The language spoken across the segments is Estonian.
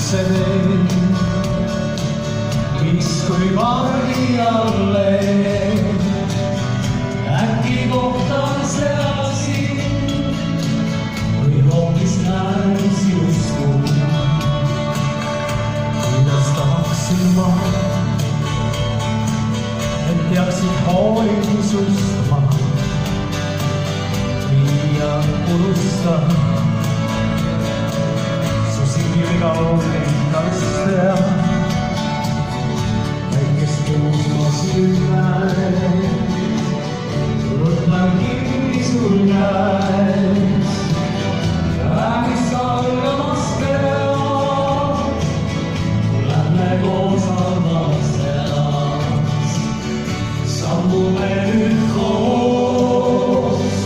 see teeb, mis kui pargi alle. Äkki kohtan seal sind või hoopis näen sinust, kuidas tahaksin ma, et teaksid hoolitsust ma viia unusta. Silmiga loomingalist ja väikest juhma südame võtan kinni sul käes. Räägis algamas pead, lähme koos algamas eas. Sammume nüüd koos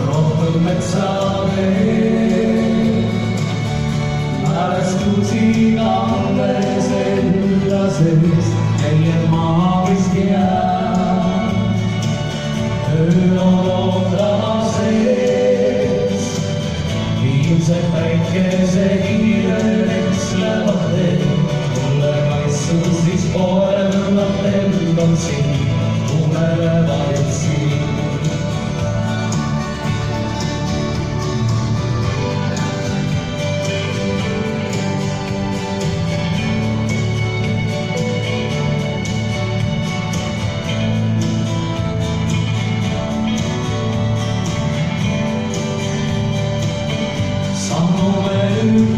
rohkem metsade mälestusi kandes enda sees, meie maa vist jääb. Öö on ootamas ees, viimsed päikese kiireks lähevad teed. Mulle kaitstud siis poevad lendab siin, unelevad siin.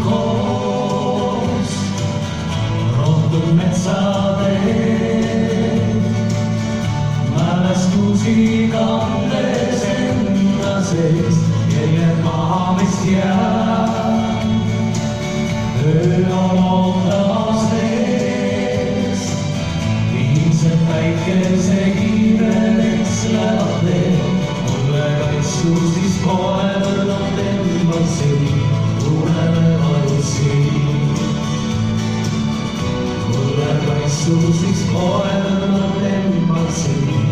Koos rohkem metsade mälestusi kandes enda sees, jäljed maha vist jääb. Öö on ootamas ees, viimsed päikese kiireks lähevad teed. Mulle kaitstud siis poevad lendavad siin, unelevad siin. Mulle kaitstud siis poevad lendavad siin.